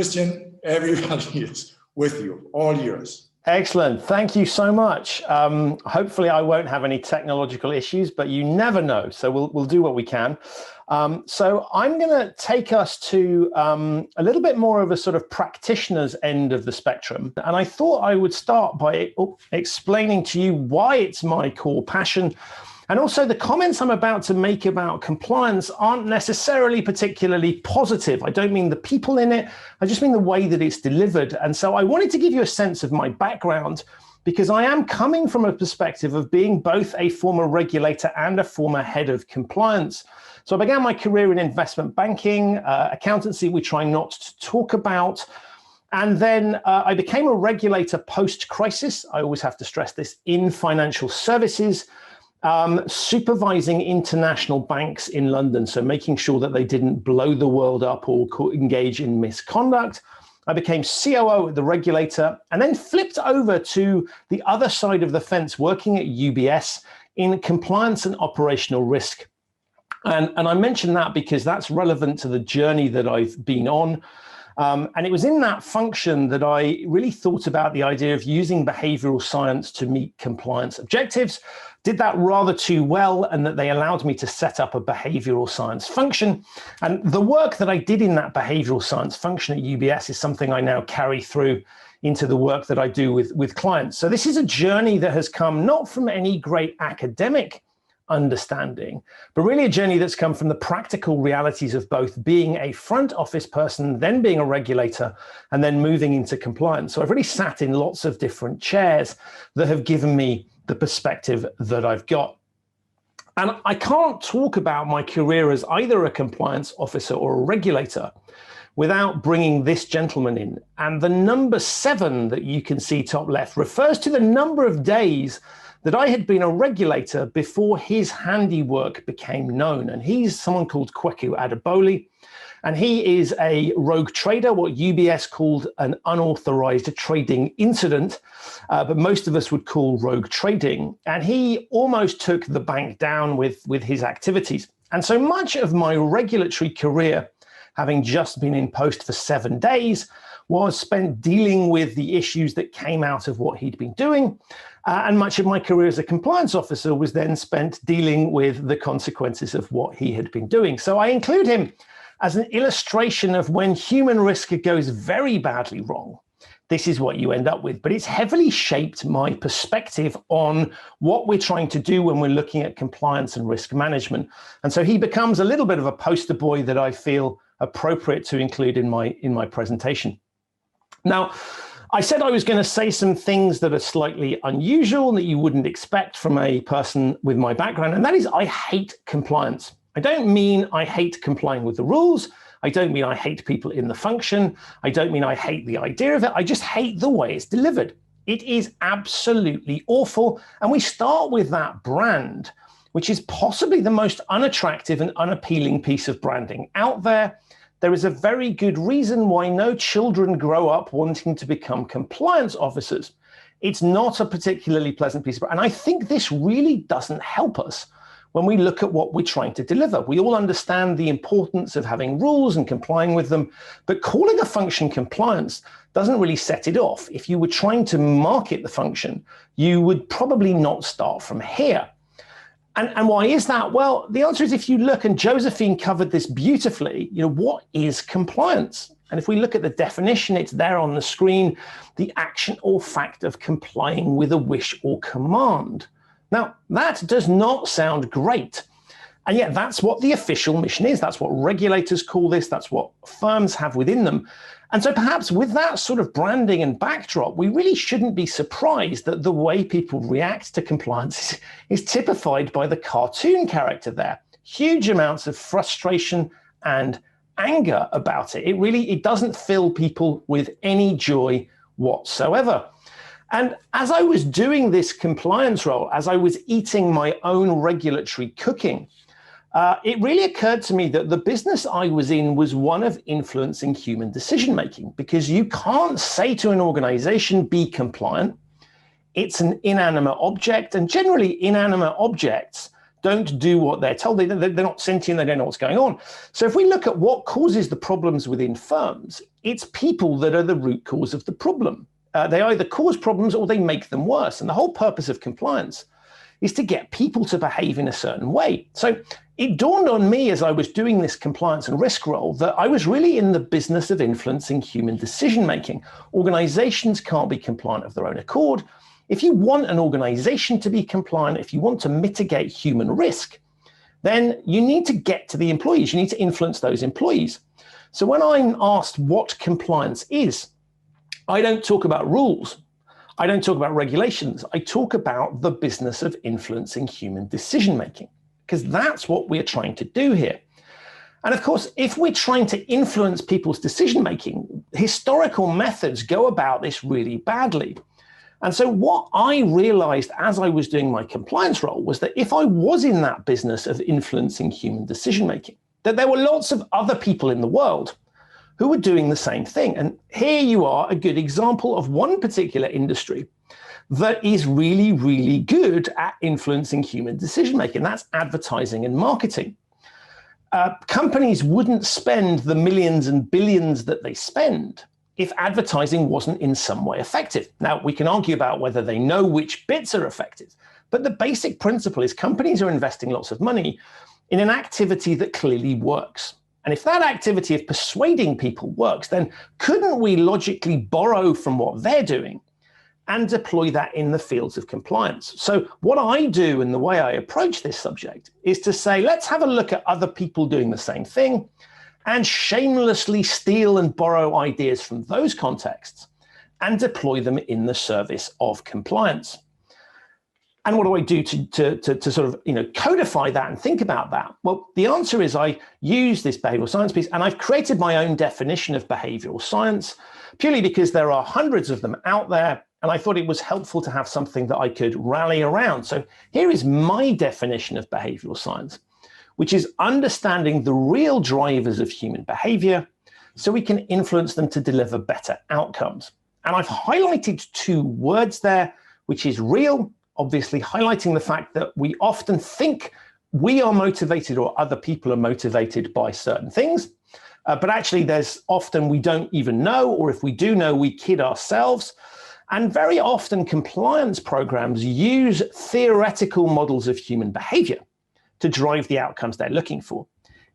Christian, everybody is with you, all yours. Excellent. Thank you so much. Hopefully I won't have any technological issues, but you never know. So we'll do what we can. So I'm going to take us to a little bit more of a sort of practitioner's end of the spectrum. And I thought I would start by explaining to you why it's my core passion. And also the comments I'm about to make about compliance aren't necessarily particularly positive. I don't mean the people in it, I just mean the way that it's delivered. And so I wanted to give you a sense of my background because I am coming from a perspective of being both a former regulator and a former head of compliance. So I began my career in investment banking, accountancy we try not to talk about. And then I became a regulator post-crisis. I always have to stress this, in financial services. Supervising international banks in London, so making sure that they didn't blow the world up or engage in misconduct. I became COO at the regulator and then flipped over to the other side of the fence, working at UBS in compliance and operational risk. And I mention that because that's relevant to the journey that I've been on. And it was in that function that I really thought about the idea of using behavioral science to meet compliance objectives. Did that rather too well, and that they allowed me to set up a behavioral science function. And the work that I did in that behavioral science function at UBS is something I now carry through into the work that I do with clients. So this is a journey that has come not from any great academic understanding, but really a journey that's come from the practical realities of both being a front office person, then being a regulator, and then moving into compliance. So I've really sat in lots of different chairs that have given me the perspective that I've got. And I can't talk about my career as either a compliance officer or a regulator without bringing this gentleman in. And the number 7 that you can see top left refers to the number of days that I had been a regulator before his handiwork became known. And he's someone called Kweku Adeboli. And he is a rogue trader, what UBS called an unauthorized trading incident, but most of us would call rogue trading. And he almost took the bank down with his activities. And so much of my regulatory career, having just been in post for 7 days, was spent dealing with the issues that came out of what he'd been doing. And much of my career as a compliance officer was then spent dealing with the consequences of what he had been doing. So I include him as an illustration of when human risk goes very badly wrong. This is what you end up with, but it's heavily shaped my perspective on what we're trying to do when we're looking at compliance and risk management. And so he becomes a little bit of a poster boy that I feel appropriate to include in my presentation. Now, I said I was going to say some things that are slightly unusual and that you wouldn't expect from a person with my background, and that is I hate compliance. I don't mean I hate complying with the rules. I don't mean I hate people in the function. I don't mean I hate the idea of it. I just hate the way it's delivered. It is absolutely awful. And we start with that brand, which is possibly the most unattractive and unappealing piece of branding out there. There is a very good reason why no children grow up wanting to become compliance officers. It's not a particularly pleasant piece of brand. And I think this really doesn't help us when we look at what we're trying to deliver. We all understand the importance of having rules and complying with them, but calling a function compliance doesn't really set it off. If you were trying to market the function, you would probably not start from here. And why is that? Well, the answer is if you look, and Josephine covered this beautifully, what is compliance? And if we look at the definition, it's there on the screen, the action or fact of complying with a wish or command. Now, that does not sound great. And yet that's what the official mission is. That's what regulators call this. That's what firms have within them. And so perhaps with that sort of branding and backdrop, we really shouldn't be surprised that the way people react to compliance is typified by the cartoon character there. Huge amounts of frustration and anger about it. It doesn't fill people with any joy whatsoever. And as I was doing this compliance role, as I was eating my own regulatory cooking, it really occurred to me that the business I was in was one of influencing human decision-making, because you can't say to an organization, be compliant. It's an inanimate object, and generally inanimate objects don't do what they're told. They're not sentient, they don't know what's going on. So if we look at what causes the problems within firms, it's people that are the root cause of the problem. They either cause problems or they make them worse. And the whole purpose of compliance is to get people to behave in a certain way. So it dawned on me as I was doing this compliance and risk role that I was really in the business of influencing human decision-making. Organizations can't be compliant of their own accord. If you want an organization to be compliant, if you want to mitigate human risk, then you need to get to the employees. You need to influence those employees. So when I'm asked what compliance is, I don't talk about rules. I don't talk about regulations. I talk about the business of influencing human decision-making, because that's what we're trying to do here. And of course, if we're trying to influence people's decision-making, historical methods go about this really badly. And so what I realized as I was doing my compliance role was that if I was in that business of influencing human decision-making, that there were lots of other people in the world who were doing the same thing. And here you are, a good example of one particular industry that is really, really good at influencing human decision-making. That's advertising and marketing. Companies wouldn't spend the millions and billions that they spend if advertising wasn't in some way effective. Now, we can argue about whether they know which bits are effective, but the basic principle is companies are investing lots of money in an activity that clearly works. And if that activity of persuading people works, then couldn't we logically borrow from what they're doing and deploy that in the fields of compliance? So what I do and the way I approach this subject is to say, let's have a look at other people doing the same thing and shamelessly steal and borrow ideas from those contexts and deploy them in the service of compliance. And what do I do to sort of codify that and think about that? Well, the answer is I use this behavioral science piece, and I've created my own definition of behavioral science purely because there are hundreds of them out there, and I thought it was helpful to have something that I could rally around. So here is my definition of behavioral science, which is understanding the real drivers of human behavior so we can influence them to deliver better outcomes. And I've highlighted two words there, which is real, obviously highlighting the fact that we often think we are motivated or other people are motivated by certain things, but actually there's often we don't even know, or if we do know, we kid ourselves. And very often compliance programs use theoretical models of human behavior to drive the outcomes they're looking for.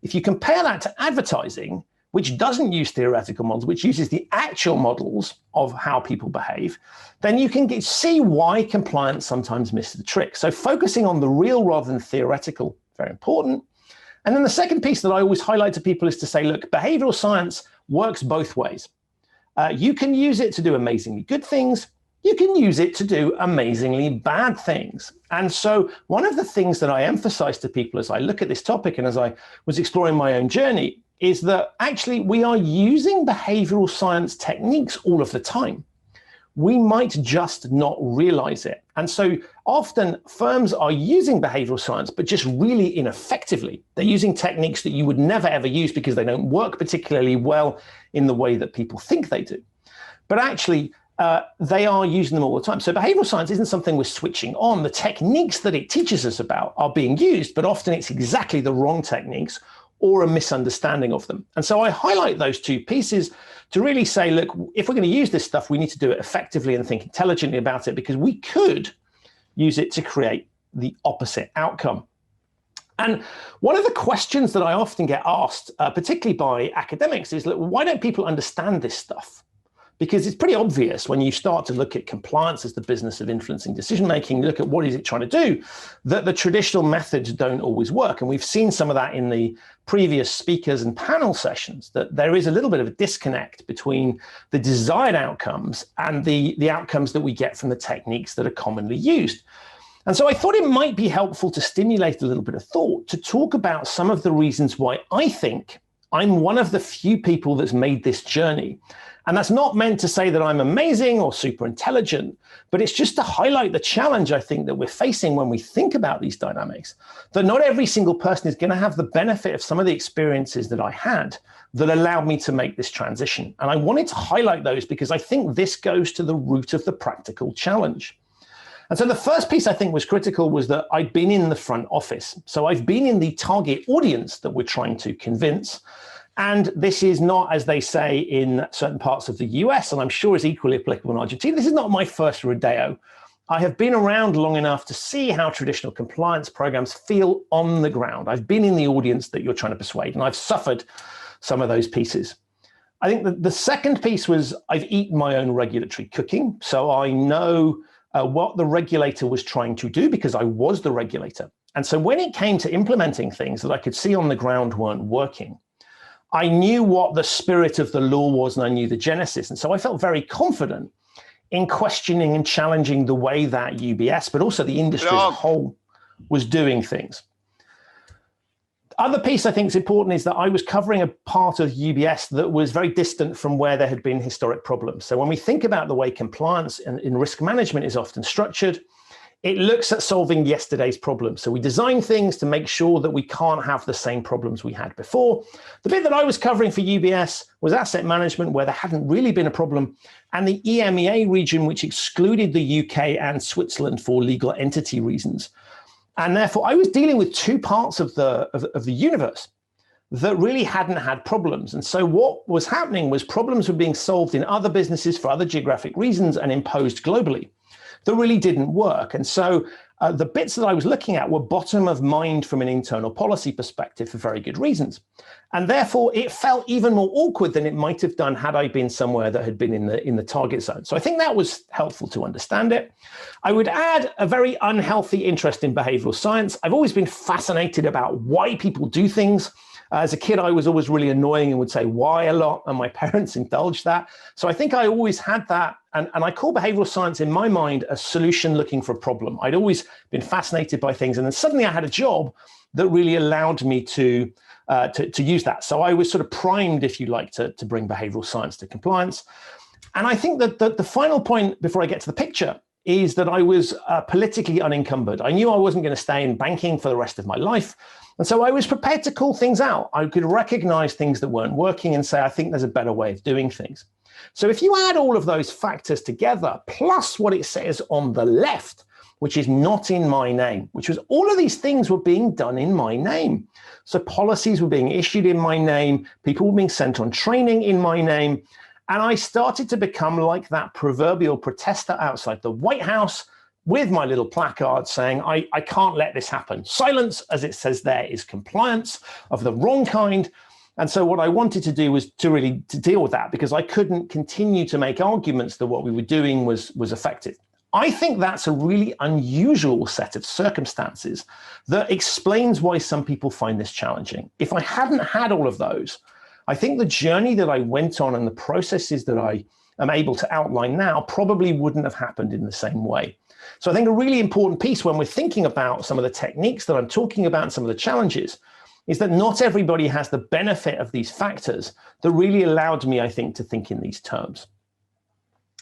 If you compare that to advertising, which doesn't use theoretical models, which uses the actual models of how people behave, then you can see why compliance sometimes misses the trick. So focusing on the real rather than theoretical, very important. And then the second piece that I always highlight to people is to say, look, behavioral science works both ways. You can use it to do amazingly good things. You can use it to do amazingly bad things. And so one of the things that I emphasize to people as I look at this topic and as I was exploring my own journey is that actually we are using behavioral science techniques all of the time. We might just not realize it. And so often firms are using behavioral science, but just really ineffectively. They're using techniques that you would never ever use because they don't work particularly well in the way that people think they do. But actually, they are using them all the time. So behavioral science isn't something we're switching on. The techniques that it teaches us about are being used, but often it's exactly the wrong techniques or a misunderstanding of them. And so I highlight those two pieces to really say, look, if we're going to use this stuff, we need to do it effectively and think intelligently about it, because we could use it to create the opposite outcome. And one of the questions that I often get asked, particularly by academics, is, look, why don't people understand this stuff? Because it's pretty obvious when you start to look at compliance as the business of influencing decision-making, look at what is it trying to do, that the traditional methods don't always work. And we've seen some of that in the previous speakers and panel sessions, that there is a little bit of a disconnect between the desired outcomes and the outcomes that we get from the techniques that are commonly used. And so I thought it might be helpful to stimulate a little bit of thought to talk about some of the reasons why I think I'm one of the few people that's made this journey. And that's not meant to say that I'm amazing or super intelligent, but it's just to highlight the challenge I think that we're facing when we think about these dynamics, that not every single person is going to have the benefit of some of the experiences that I had that allowed me to make this transition. And I wanted to highlight those because I think this goes to the root of the practical challenge. And so the first piece I think was critical was that I'd been in the front office. So I've been in the target audience that we're trying to convince. And this is not, as they say in certain parts of the US, and I'm sure is equally applicable in Argentina, this is not my first rodeo. I have been around long enough to see how traditional compliance programs feel on the ground. I've been in the audience that you're trying to persuade, and I've suffered some of those pieces. I think that the second piece was I've eaten my own regulatory cooking. So I know what the regulator was trying to do because I was the regulator. And so when it came to implementing things that I could see on the ground weren't working, I knew what the spirit of the law was and I knew the genesis. And so I felt very confident in questioning and challenging the way that UBS, but also the industry as a whole, was doing things. Other piece I think is important is that I was covering a part of UBS that was very distant from where there had been historic problems. So when we think about the way compliance in risk management is often structured, it looks at solving yesterday's problems. So we design things to make sure that we can't have the same problems we had before. The bit that I was covering for UBS was asset management, where there hadn't really been a problem, and the EMEA region, which excluded the UK and Switzerland for legal entity reasons. And therefore, I was dealing with two parts of the universe that really hadn't had problems. And so what was happening was problems were being solved in other businesses for other geographic reasons and imposed globally that really didn't work. And so the bits that I was looking at were bottom of mind from an internal policy perspective for very good reasons. And therefore, it felt even more awkward than it might have done had I been somewhere that had been in the target zone. So I think that was helpful to understand it. I would add a very unhealthy interest in behavioral science. I've always been fascinated about why people do things. As a kid, I was always really annoying and would say why a lot, and my parents indulged that. So I think I always had that. And I call behavioral science in my mind a solution looking for a problem. I'd always been fascinated by things. And then suddenly I had a job that really allowed me to use that. So I was sort of primed, if you like, to bring behavioral science to compliance. And I think that the final point before I get to the picture is that I was politically unencumbered. I knew I wasn't going to stay in banking for the rest of my life. And so I was prepared to call things out. I could recognize things that weren't working and say, I think there's a better way of doing things. So if you add all of those factors together, plus what it says on the left, which is not in my name, which was all of these things were being done in my name. So policies were being issued in my name, people were being sent on training in my name. And I started to become like that proverbial protester outside the White House with my little placard saying, I can't let this happen. Silence, as it says there, is compliance of the wrong kind. And so what I wanted to do was to really deal with that, because I couldn't continue to make arguments that what we were doing was effective. I think that's a really unusual set of circumstances that explains why some people find this challenging. If I hadn't had all of those, I think the journey that I went on and the processes that I am able to outline now probably wouldn't have happened in the same way. So I think a really important piece when we're thinking about some of the techniques that I'm talking about and some of the challenges is that not everybody has the benefit of these factors that really allowed me, I think, to think in these terms.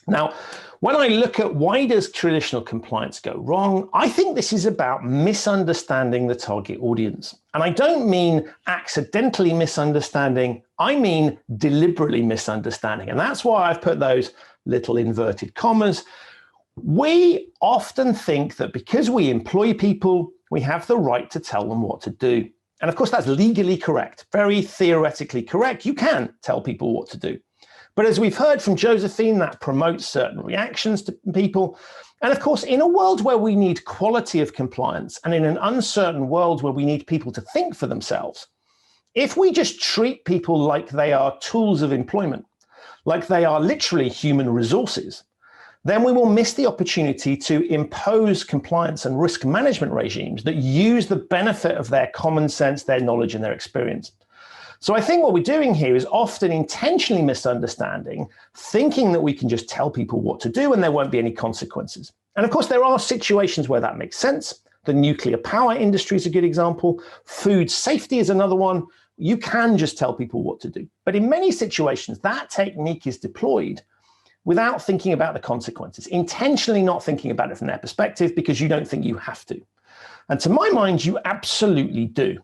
Now, when I look at why does traditional compliance go wrong, I think this is about misunderstanding the target audience. And I don't mean accidentally misunderstanding, I mean deliberately misunderstanding. And that's why I've put those little inverted commas. We often think that because we employ people, we have the right to tell them what to do. And of course, that's legally correct, very theoretically correct. You can tell people what to do. But as we've heard from Josephine, that promotes certain reactions to people. And of course, in a world where we need quality of compliance and in an uncertain world where we need people to think for themselves, if we just treat people like they are tools of employment, like they are literally human resources, then we will miss the opportunity to impose compliance and risk management regimes that use the benefit of their common sense, their knowledge, and their experience. So I think what we're doing here is often intentionally misunderstanding, thinking that we can just tell people what to do and there won't be any consequences. And of course, there are situations where that makes sense. The nuclear power industry is a good example. Food safety is another one. You can just tell people what to do. But in many situations, that technique is deployed without thinking about the consequences, intentionally not thinking about it from their perspective because you don't think you have to. And to my mind, you absolutely do.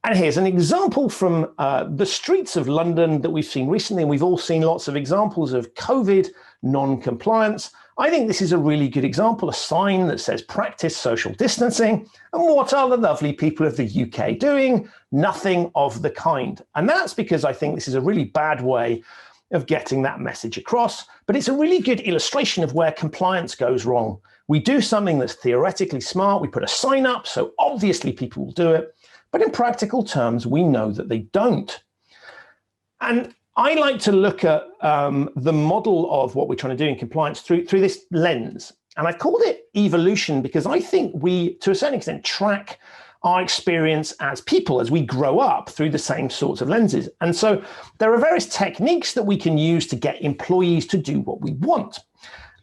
And here's an example from the streets of London that we've seen recently, and we've all seen lots of examples of COVID non-compliance. I think this is a really good example, a sign that says practice social distancing. And what are the lovely people of the UK doing? Nothing of the kind. And that's because I think this is a really bad way of getting that message across. But it's a really good illustration of where compliance goes wrong. We do something that's theoretically smart. We put a sign up, so obviously people will do it. But in practical terms, we know that they don't. And I like to look at the model of what we're trying to do in compliance through this lens. And I've called it evolution because I think we, to a certain extent, track our experience as people as we grow up through the same sorts of lenses. And so there are various techniques that we can use to get employees to do what we want.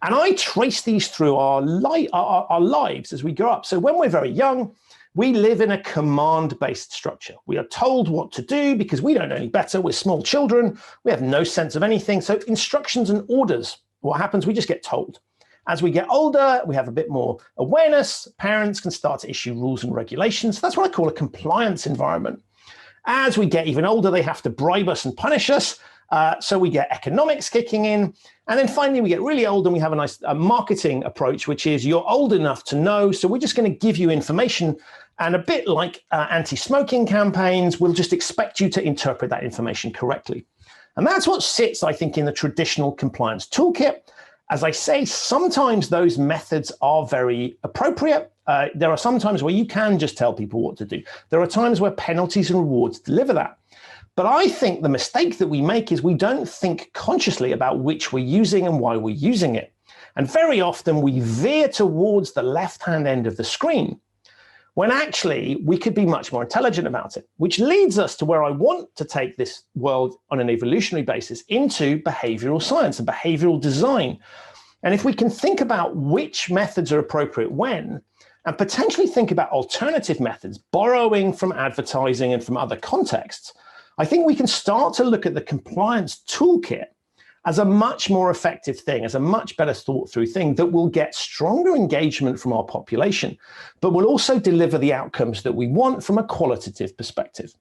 And I trace these through our lives as we grow up. So when we're very young, we live in a command-based structure. We are told what to do because we don't know any better. We're small children. We have no sense of anything. So instructions and orders, what happens? We just get told. As we get older, we have a bit more awareness. Parents can start to issue rules and regulations. That's what I call a compliance environment. As we get even older, they have to bribe us and punish us. So we get economics kicking in. And then finally, we get really old and we have a nice marketing approach, which is you're old enough to know. So we're just going to give you information. And a bit like anti-smoking campaigns, we'll just expect you to interpret that information correctly. And that's what sits, I think, in the traditional compliance toolkit. As I say, sometimes those methods are very appropriate. There are some times where you can just tell people what to do. There are times where penalties and rewards deliver that. But I think the mistake that we make is we don't think consciously about which we're using and why we're using it. And very often we veer towards the left-hand end of the screen when actually we could be much more intelligent about it, which leads us to where I want to take this world on an evolutionary basis into behavioral science and behavioral design. And if we can think about which methods are appropriate when, and potentially think about alternative methods, borrowing from advertising and from other contexts, I think we can start to look at the compliance toolkit as a much more effective thing, as a much better thought through thing that will get stronger engagement from our population, but will also deliver the outcomes that we want from a qualitative perspective.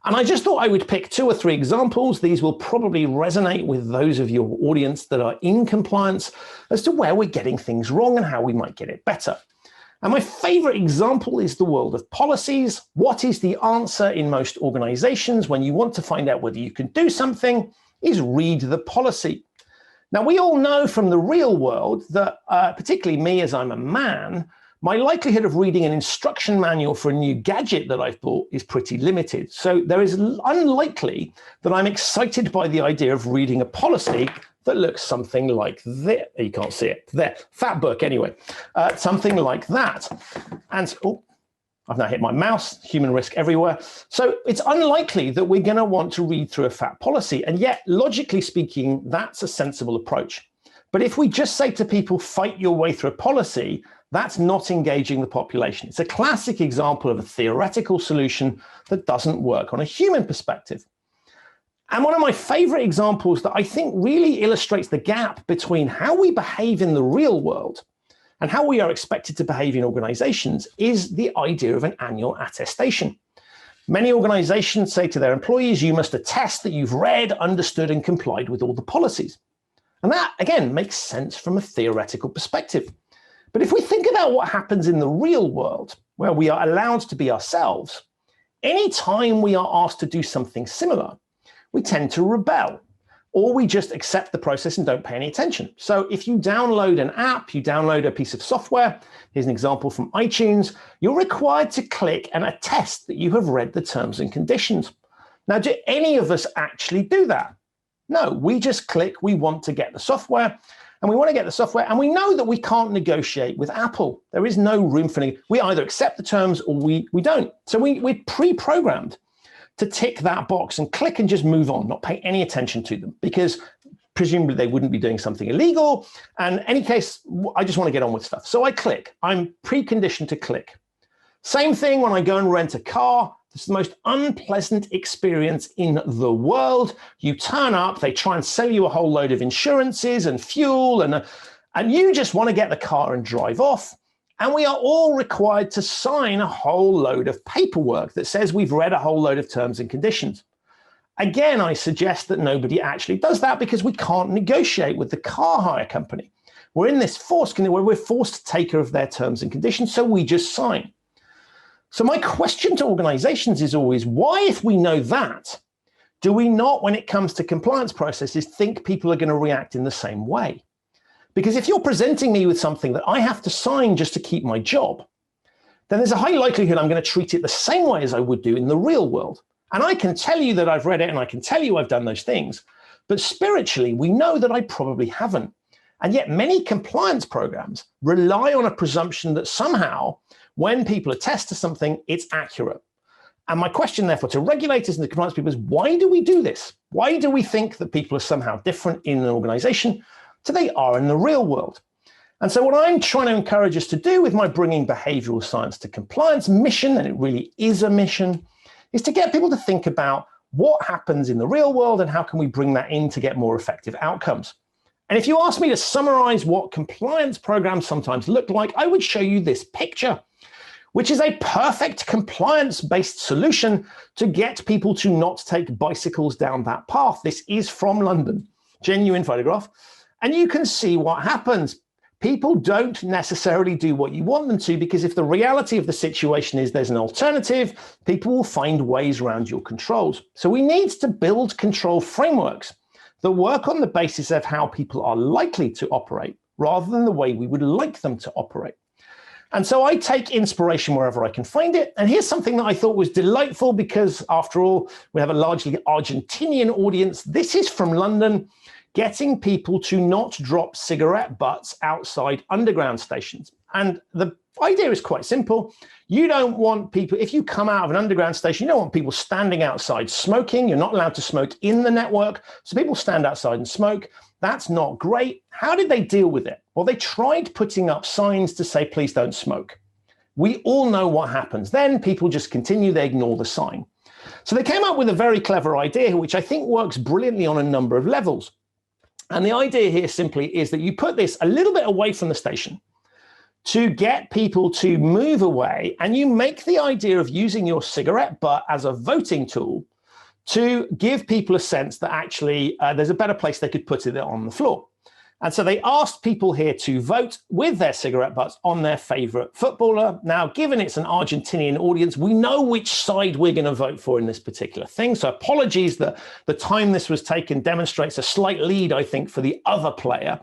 And I just thought I would pick 2 or 3 examples. These will probably resonate with those of your audience that are in compliance as to where we're getting things wrong and how we might get it better. And my favorite example is the world of policies. What is the answer in most organizations when you want to find out whether you can do something? Is read the policy. Now, we all know from the real world that, particularly me as I'm a man, my likelihood of reading an instruction manual for a new gadget that I've bought is pretty limited. So there is unlikely that I'm excited by the idea of reading a policy that looks something like this. You can't see it there, fat book anyway, something like that. And oh, I've now hit my mouse, human risk everywhere. So it's unlikely that we're going to want to read through a fat policy. And yet, logically speaking, that's a sensible approach. But if we just say to people, fight your way through a policy, that's not engaging the population. It's a classic example of a theoretical solution that doesn't work on a human perspective. And one of my favorite examples that I think really illustrates the gap between how we behave in the real world and how we are expected to behave in organizations is the idea of an annual attestation. Many organizations say to their employees, you must attest that you've read, understood, and complied with all the policies. And that, again, makes sense from a theoretical perspective. But if we think about what happens in the real world, where we are allowed to be ourselves, anytime we are asked to do something similar, we tend to rebel, or we just accept the process and don't pay any attention. So if you download an app, you download a piece of software, here's an example from iTunes, you're required to click and attest that you have read the terms and conditions. Now, do any of us actually do that? No, we just click, we want to get the software, and we want to get the software, and we know that we can't negotiate with Apple. There is no room for we either accept the terms or we don't. So we're pre-programmed to tick that box and click and just move on, not pay any attention to them, because presumably they wouldn't be doing something illegal. And in any case, I just want to get on with stuff. So I click. I'm preconditioned to click. Same thing when I go and rent a car. It's the most unpleasant experience in the world. You turn up, they try and sell you a whole load of insurances and fuel, and you just want to get the car and drive off. And we are all required to sign a whole load of paperwork that says we've read a whole load of terms and conditions. Again, I suggest that nobody actually does that because we can't negotiate with the car hire company. We're in this where we're forced to take care of their terms and conditions, so we just sign. So my question to organizations is always, why, if we know that, do we not, when it comes to compliance processes, think people are going to react in the same way? Because if you're presenting me with something that I have to sign just to keep my job, then there's a high likelihood I'm going to treat it the same way as I would do in the real world. And I can tell you that I've read it and I can tell you I've done those things, but spiritually, we know that I probably haven't. And yet many compliance programs rely on a presumption that somehow when people attest to something, it's accurate. And my question, therefore, to regulators and the compliance people is, why do we do this? Why do we think that people are somehow different in an organization to they are in the real world? And so what I'm trying to encourage us to do with my bringing behavioral science to compliance mission, and it really is a mission, is to get people to think about what happens in the real world and how can we bring that in to get more effective outcomes. And if you ask me to summarize what compliance programs sometimes look like, I would show you this picture, which is a perfect compliance-based solution to get people to not take bicycles down that path. This is from London, genuine photograph. And you can see what happens. People don't necessarily do what you want them to, because if the reality of the situation is there's an alternative, people will find ways around your controls. So we need to build control frameworks that work on the basis of how people are likely to operate rather than the way we would like them to operate. And so I take inspiration wherever I can find it. And here's something that I thought was delightful because, after all, we have a largely Argentinian audience. This is from London, getting people to not drop cigarette butts outside underground stations. And the idea is quite simple. You don't want people, if you come out of an underground station, you don't want people standing outside smoking. You're not allowed to smoke in the network. So people stand outside and smoke. That's not great. How did they deal with it? Well, they tried putting up signs to say, please don't smoke. We all know what happens. Then people just continue, they ignore the sign. So they came up with a very clever idea, which I think works brilliantly on a number of levels. And the idea here simply is that you put this a little bit away from the station to get people to move away, and you make the idea of using your cigarette butt as a voting tool to give people a sense that actually there's a better place they could put it on the floor. And so they asked people here to vote with their cigarette butts on their favorite footballer. Now, given it's an Argentinian audience, we know which side we're going to vote for in this particular thing. So apologies that the time this was taken demonstrates a slight lead, I think, for the other player.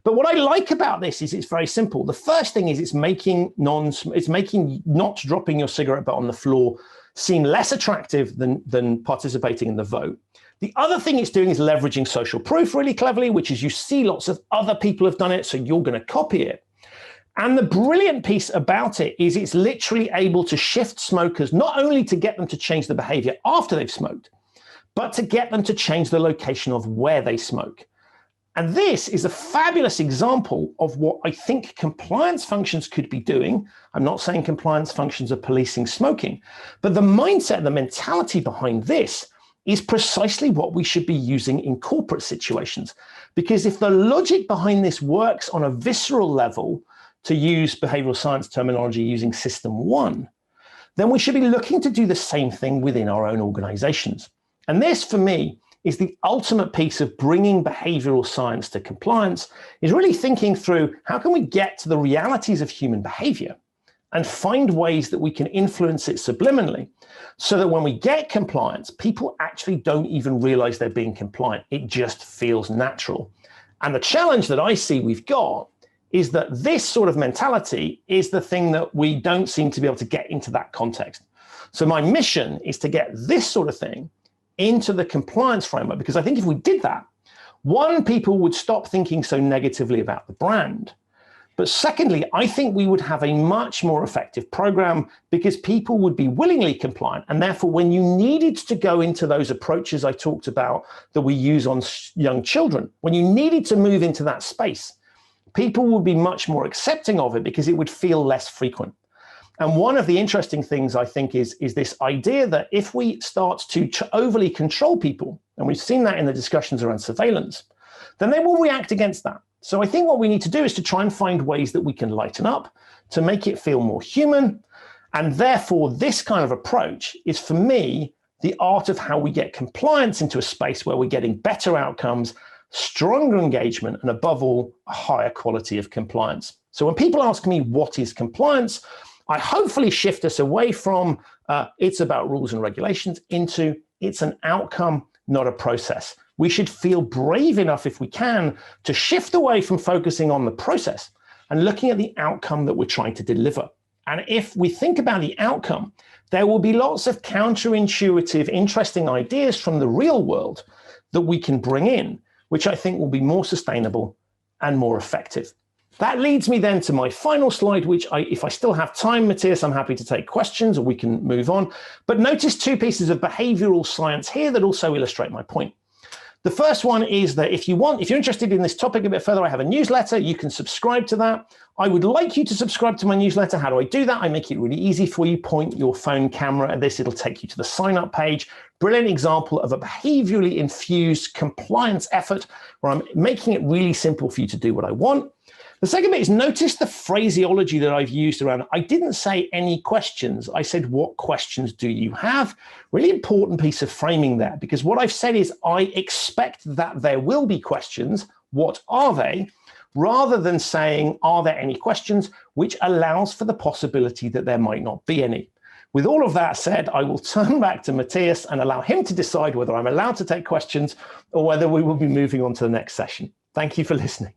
But what I like about this is it's very simple. The first thing is it's making not dropping your cigarette butt on the floor seem less attractive than participating in the vote. The other thing it's doing is leveraging social proof really cleverly, which is you see lots of other people have done it, so you're going to copy it. And the brilliant piece about it is it's literally able to shift smokers, not only to get them to change the behavior after they've smoked, but to get them to change the location of where they smoke. And this is a fabulous example of what I think compliance functions could be doing. I'm not saying compliance functions are policing smoking, but the mindset, the mentality behind this is precisely what we should be using in corporate situations. Because if the logic behind this works on a visceral level, to use behavioral science terminology using system one, then we should be looking to do the same thing within our own organizations. And this, for me, is the ultimate piece of bringing behavioral science to compliance, is really thinking through how can we get to the realities of human behavior and find ways that we can influence it subliminally so that when we get compliance, people actually don't even realize they're being compliant. It just feels natural. And the challenge that I see we've got is that this sort of mentality is the thing that we don't seem to be able to get into that context. So my mission is to get this sort of thing into the compliance framework, because I think if we did that, one, people would stop thinking so negatively about the brand. But secondly, I think we would have a much more effective program because people would be willingly compliant. And therefore, when you needed to go into those approaches I talked about that we use on young children, when you needed to move into that space, people would be much more accepting of it because it would feel less frequent. And one of the interesting things I think is this idea that if we start to overly control people, and we've seen that in the discussions around surveillance, then they will react against that. So I think what we need to do is to try and find ways that we can lighten up to make it feel more human. And therefore, this kind of approach is, for me, the art of how we get compliance into a space where we're getting better outcomes, stronger engagement, and above all, a higher quality of compliance. So when people ask me what is compliance, I hopefully shift us away from it's about rules and regulations into it's an outcome, not a process. We should feel brave enough, if we can, to shift away from focusing on the process and looking at the outcome that we're trying to deliver. And if we think about the outcome, there will be lots of counterintuitive, interesting ideas from the real world that we can bring in, which I think will be more sustainable and more effective. That leads me then to my final slide, which if I still have time, Matthias, I'm happy to take questions or we can move on. But notice two pieces of behavioral science here that also illustrate my point. The first one is that if you're interested in this topic a bit further, I have a newsletter. You can subscribe to that. I would like you to subscribe to my newsletter. How do I do that? I make it really easy for you. Point your phone camera at this. It'll take you to the sign up page. Brilliant example of a behaviorally infused compliance effort where I'm making it really simple for you to do what I want. The second bit is notice the phraseology that I've used around. I didn't say any questions. I said, what questions do you have? Really important piece of framing there, because what I've said is I expect that there will be questions. What are they? Rather than saying, are there any questions, which allows for the possibility that there might not be any. With all of that said, I will turn back to Matthias and allow him to decide whether I'm allowed to take questions or whether we will be moving on to the next session. Thank you for listening.